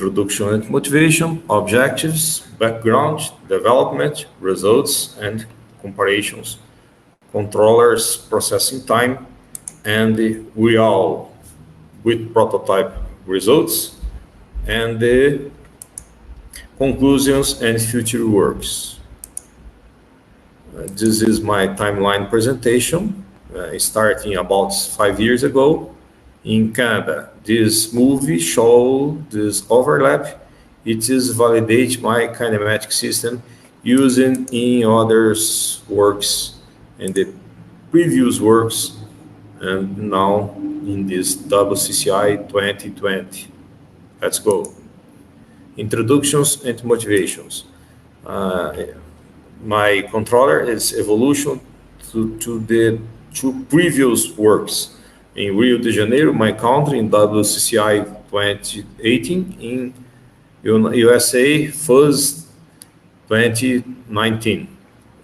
introduction and motivation, objectives, background, development, results, and comparisons, controllers, processing time, and the real with prototype results, and the conclusions and future works. This is my timeline presentation, starting about 5 years ago in Canada. This movie shows this overlap. It is validate my kinematic system using in others works and the previous works, and now in this WCCI 2020. Let's go. Introductions and motivations. My controller is evolution to the two previous works. In Rio de Janeiro, my country, in WCCI 2018, in USA, FUZ 2019,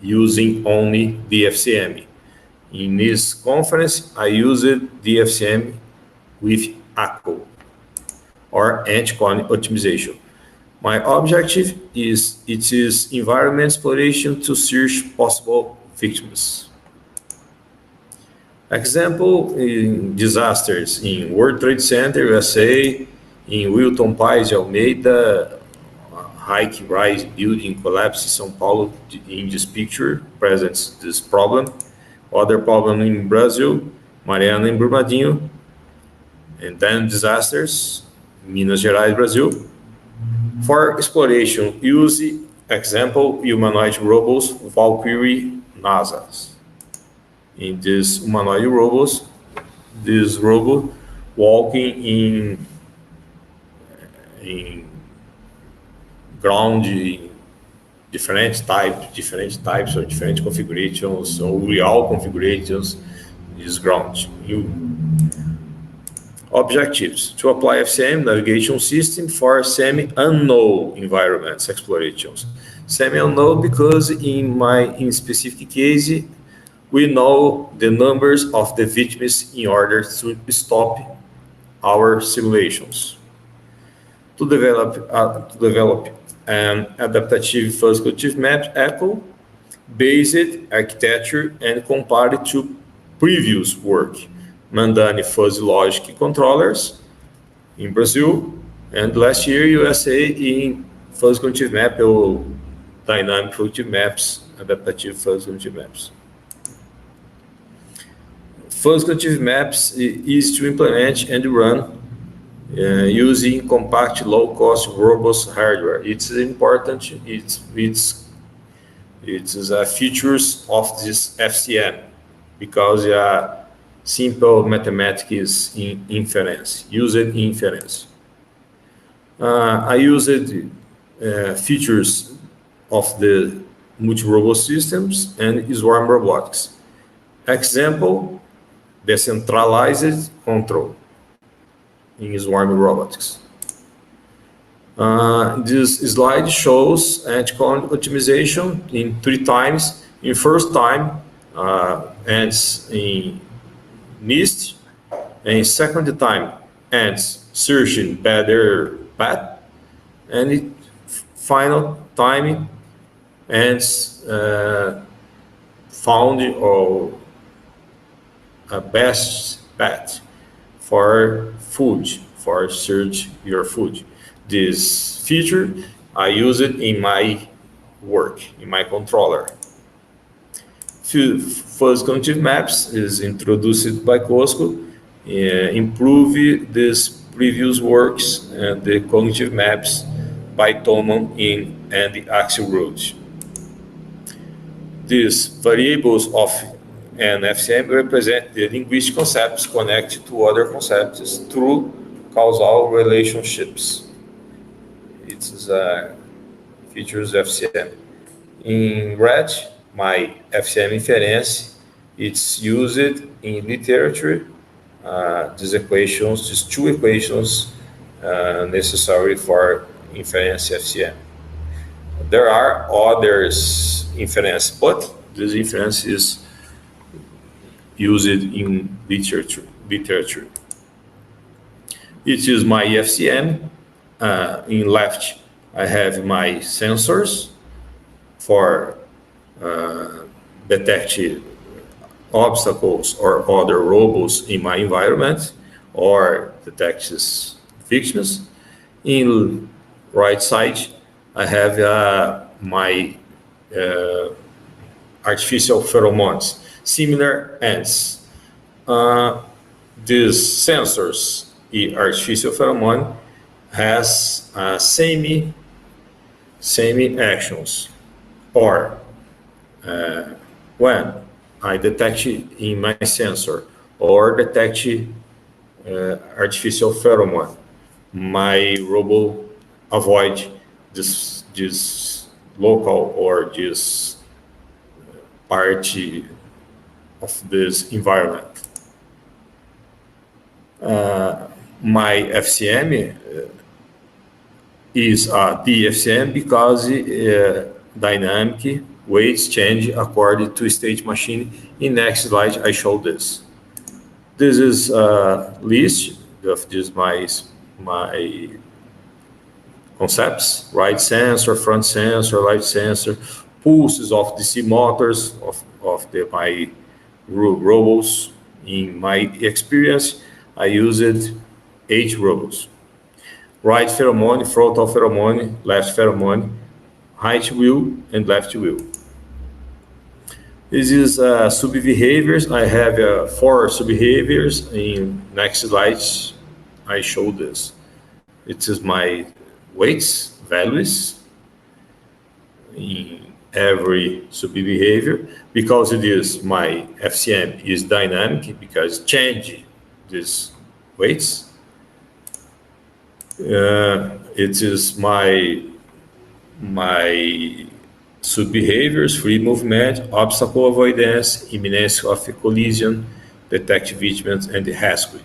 using only DFCM. In this conference, I used DFCM with ACO, or anti-colony optimization. My objective is environment exploration to search possible victims. Example in disasters in World Trade Center, USA, in Wilton Pais de Almeida, high-rise building collapse in São Paulo. In this picture presents this problem. Other problem in Brazil, Mariana and Brumadinho, and then disasters, Minas Gerais, Brazil. For exploration, use example humanoid robots, Valkyrie, NASA. In this humanoid robots, this robot walking in ground, different types or different configurations, or real configurations is ground. Objectives: to apply FCM navigation system for semi-unknown environments explorations. Semi-unknown because in specific case, we know the numbers of the victims in order to stop our simulations. To develop an adaptive fuzz cognitive map echo based architecture and compare it to previous work. Mandani fuzzy logic controllers in Brazil, and last year USA in fuzz cognitive map or dynamic cognitive maps, adaptive fuzz cognitive maps. Fuzz cognitive maps is to implement and run using compact, low-cost, robust hardware. It's important. It's features of this FCM because simple mathematics in inference, used inference. I used features of the multi-robot systems and swarm robotics. Example, decentralized control in swarm robotics. This slide shows anti-colony optimization in 3 times. In first time, ends in NIST, and second time ends searching better path, and final time ends found or a best path for food, for search your food. This feature I use it in my work, in my controller. Fuzz cognitive maps is introduced by Cosco, improve these previous works and the cognitive maps by Thoman and the Axel Road. These variables of an FCM represent the linguistic concepts connected to other concepts through causal relationships. It's features FCM. In red, my FCM inference, it's used in literature. These 2 equations necessary for inference FCM. There are others inference, but this inference is used in literature. It is my FCM in left, I have my sensors for detecting obstacles or other robots in my environment or detects victims. In right side, I have my artificial pheromones, similar ends. These sensors, the artificial pheromone, has semi actions, or when I detect in my sensor or detect artificial pheromone, my robot avoid this local or this part of this environment. My FCM is a DFCM because dynamic weights change according to state machine. In next slide, I show this. This is a list of just my concepts: right sensor, front sensor, light sensor, pulses of DC motors of my robots. In my experience, I used 8 robots: right pheromone, frontal pheromone, left pheromone, right wheel, and left wheel. This is sub-behaviors. I have 4 sub-behaviors. In next slides, I show this. It is my weights, values in every sub-behavior. Because it is my FCM is dynamic, because change these weights. It is my sub-behaviors: free movement, obstacle avoidance, imminence of a collision, detect victims, and rescue.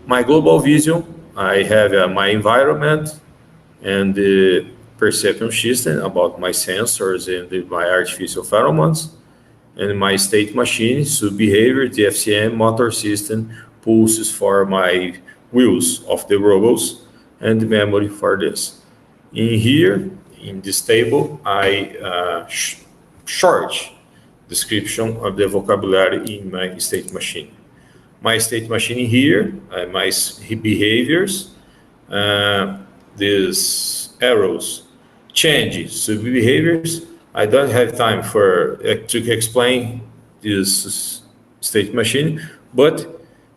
My global vision, I have my environment and the perception system about my sensors and my artificial pheromones, and my state machine, sub-behavior, the FCM, motor system, pulses for my wheels of the robots, and the memory for this. In here, in this table, I short description of the vocabulary in my state machine. My state machine here, my behaviors, these arrows, change sub-behaviors. I don't have time to explain this state machine, but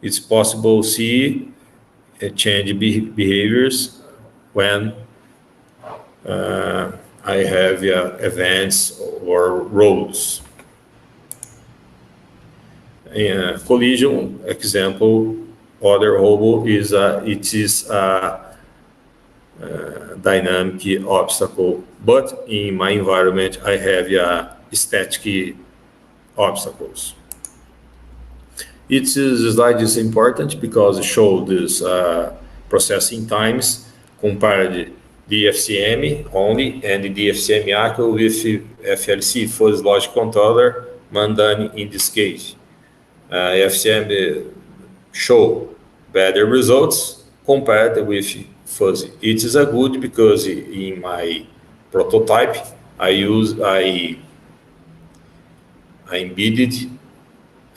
it's possible to see change behaviors when I have events or roles. Collision example, other robo is it is a dynamic obstacle, but in my environment I have static obstacles. This slide is important because it shows this processing times compared the FCM only and the FCM ACO with FLC, fuzzy logic controller, Mandani in this case. FCM show better results compared with fuzzy. It is a good because in my prototype I embedded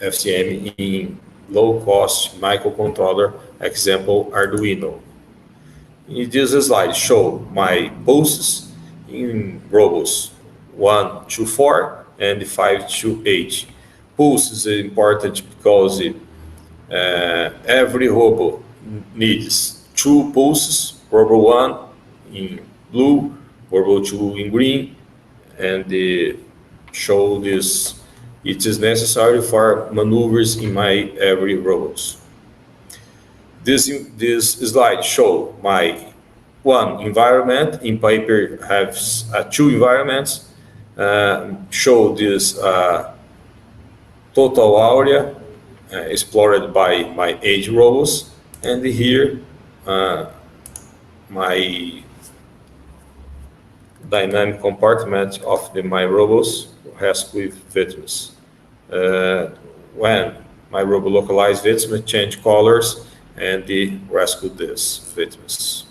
FCM in low-cost microcontroller, example Arduino. In this slide, show my pulses in robots 1 to 4 and 5 to 8. Pulses is important because every robot needs 2 pulses, robot 1 in blue, robot 2 in green, and show this. It is necessary for maneuvers in my every robots. This slide show my one environment. In paper has 2 environments. Show this total area explored by my 8 robots, and here my dynamic compartment of my robots has with victims. When my robot localized victims change colors and rescue these victims.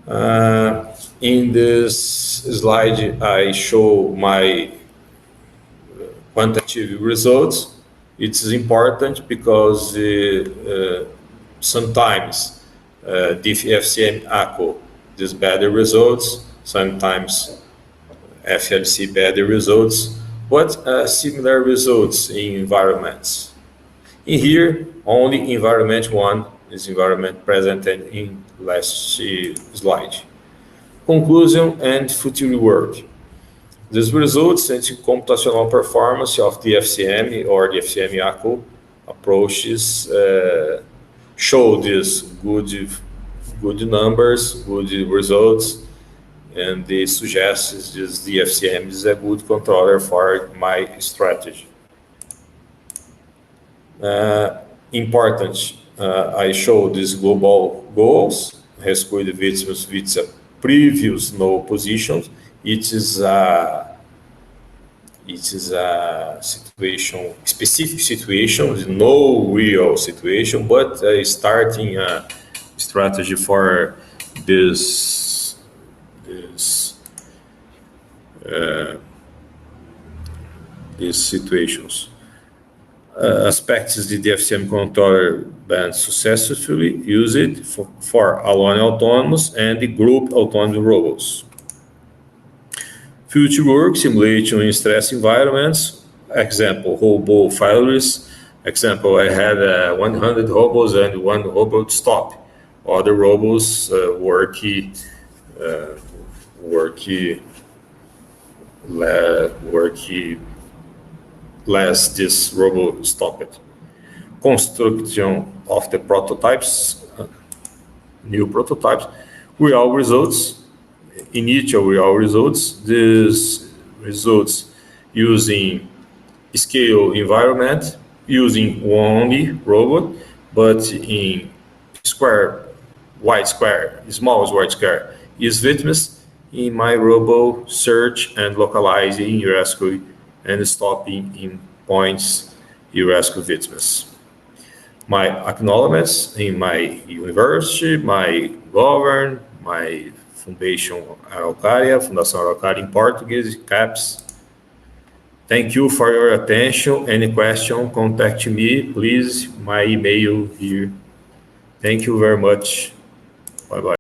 In this slide, I show my quantitative results. It's important because sometimes the FCM ACO gives better results, sometimes FLC better results, but similar results in environments. In here, only environment 1 is environment presented in last slide. Conclusion and future work. These results and computational performance of the FCM or the FCM ACO approaches show these good numbers, good results, and it suggests this the FCM is a good controller for my strategy. Important, I show these global goals, rescue the victims with a previous no positions. It is a situation, specific situation, no real situation, but starting a strategy for these situations. Aspects the DFCM controller band successfully use it for alone autonomous and the group autonomous robots. Future work, simulation in stress environments. Example, robo failures. Example, I had 100 robots and one robot stop. Other robots work less this robot stopped. Construction of the prototypes, new prototypes, real results, initial real results. These results using scale environment, using only robot, but in square, white square, small white square, is victims in my robot search and localizing rescue and stopping in points you rescue victims. My acknowledgements in my university, my government, my Fundação Araucária in Portuguese, CAPS. Thank you for your attention. Any question, contact me, please. My email here. Thank you very much. Bye-bye.